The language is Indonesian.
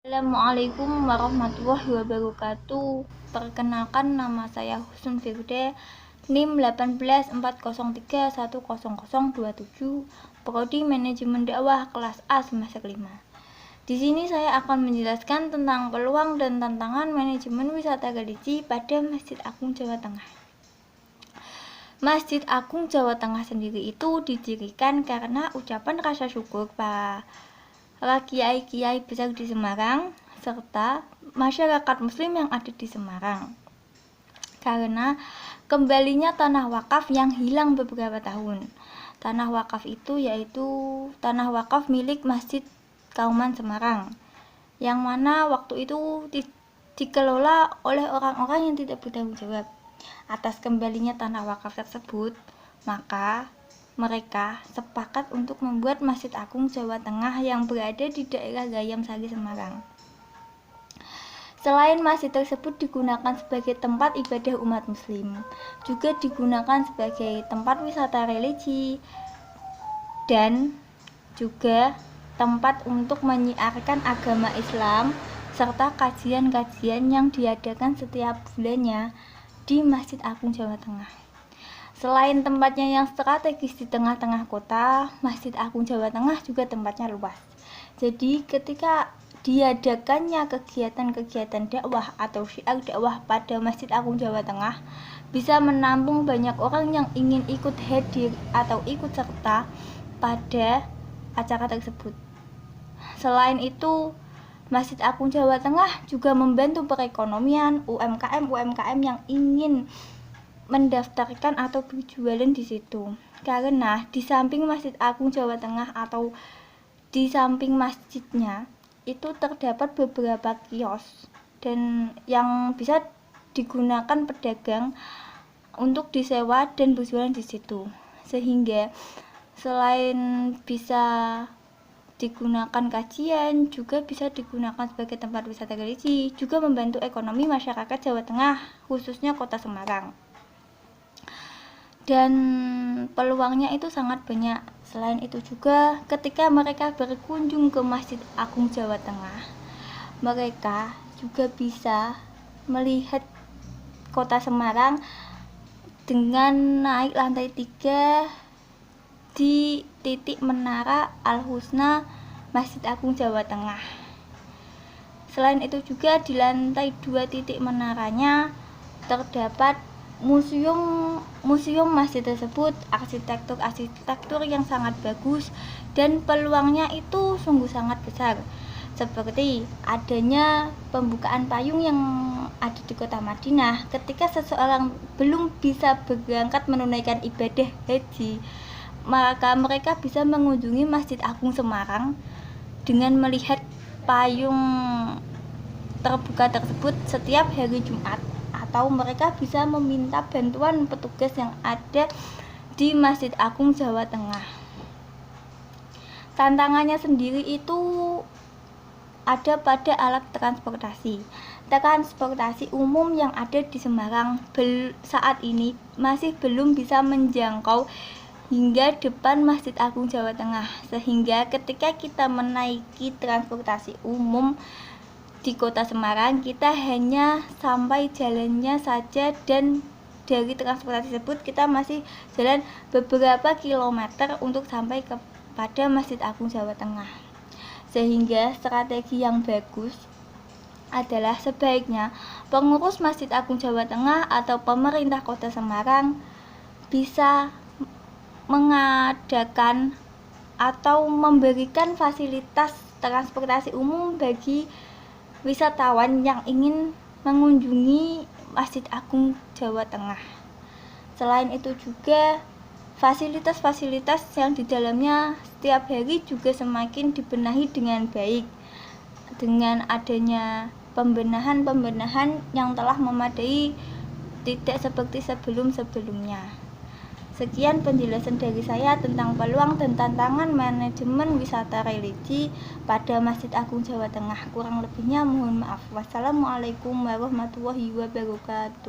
Assalamualaikum warahmatullahi wabarakatuh. Perkenalkan, nama saya Husnul Firde, NIM 18403100027, Prodi Manajemen Dakwah kelas A semester 5. Di sini saya akan menjelaskan tentang peluang dan tantangan manajemen wisata religi pada Masjid Agung Jawa Tengah. Masjid Agung Jawa Tengah sendiri itu didirikan karena ucapan rasa syukur para kiai-kiai besar di Semarang serta masyarakat muslim yang ada di Semarang karena kembalinya tanah wakaf yang hilang beberapa tahun. Tanah wakaf itu yaitu tanah wakaf milik Masjid Kauman Semarang, yang mana waktu itu dikelola oleh orang-orang yang tidak bertanggung jawab. Atas kembalinya tanah wakaf tersebut, maka mereka sepakat untuk membuat Masjid Agung Jawa Tengah yang berada di daerah Gayam Sari, Semarang. Selain masjid tersebut digunakan sebagai tempat ibadah umat muslim, juga digunakan sebagai tempat wisata religi dan juga tempat untuk menyiarkan agama Islam serta kajian-kajian yang diadakan setiap bulannya di Masjid Agung Jawa Tengah. Selain tempatnya yang strategis di tengah-tengah kota, Masjid Agung Jawa Tengah juga tempatnya luas. Jadi ketika diadakannya kegiatan-kegiatan dakwah atau syiar dakwah pada Masjid Agung Jawa Tengah, bisa menampung banyak orang yang ingin ikut hadir atau ikut serta pada acara tersebut. Selain itu, Masjid Agung Jawa Tengah juga membantu perekonomian UMKM yang ingin mendaftarkan atau berjualan di situ. Karena di samping Masjid Agung Jawa Tengah atau di samping masjidnya itu terdapat beberapa kios dan yang bisa digunakan pedagang untuk disewa dan berjualan di situ. Sehingga selain bisa digunakan kajian, juga bisa digunakan sebagai tempat wisata religi, juga membantu ekonomi masyarakat Jawa Tengah, khususnya Kota Semarang. Dan peluangnya itu sangat banyak. Selain itu juga ketika mereka berkunjung ke Masjid Agung Jawa Tengah, mereka juga bisa melihat Kota Semarang dengan naik lantai 3 di titik menara Al-Husna Masjid Agung Jawa Tengah. Selain itu juga di lantai 2 titik menaranya terdapat museum masjid tersebut, arsitektur yang sangat bagus dan peluangnya itu sungguh sangat besar, seperti adanya pembukaan payung yang ada di kota Madinah ketika seseorang belum bisa berangkat menunaikan ibadah haji, maka mereka bisa mengunjungi Masjid Agung Semarang dengan melihat payung terbuka tersebut setiap hari Jumat, atau mereka bisa meminta bantuan petugas yang ada di Masjid Agung Jawa Tengah. Tantangannya sendiri itu ada pada alat transportasi. Transportasi umum yang ada di Semarang saat ini masih belum bisa menjangkau hingga depan Masjid Agung Jawa Tengah, sehingga ketika kita menaiki transportasi umum di Kota Semarang, kita hanya sampai jalannya saja, dan dari transportasi tersebut kita masih jalan beberapa kilometer untuk sampai kepada Masjid Agung Jawa Tengah. Sehingga strategi yang bagus adalah sebaiknya pengurus Masjid Agung Jawa Tengah atau pemerintah Kota Semarang bisa mengadakan atau memberikan fasilitas transportasi umum bagi wisatawan yang ingin mengunjungi Masjid Agung Jawa Tengah. Selain itu juga fasilitas-fasilitas yang di dalamnya setiap hari juga semakin dibenahi dengan baik, dengan adanya pembenahan yang telah memadai, tidak seperti sebelum-sebelumnya. Sekian penjelasan dari saya tentang peluang dan tantangan manajemen wisata religi pada Masjid Agung Jawa Tengah. Kurang lebihnya mohon maaf. Wassalamualaikum warahmatullahi wabarakatuh.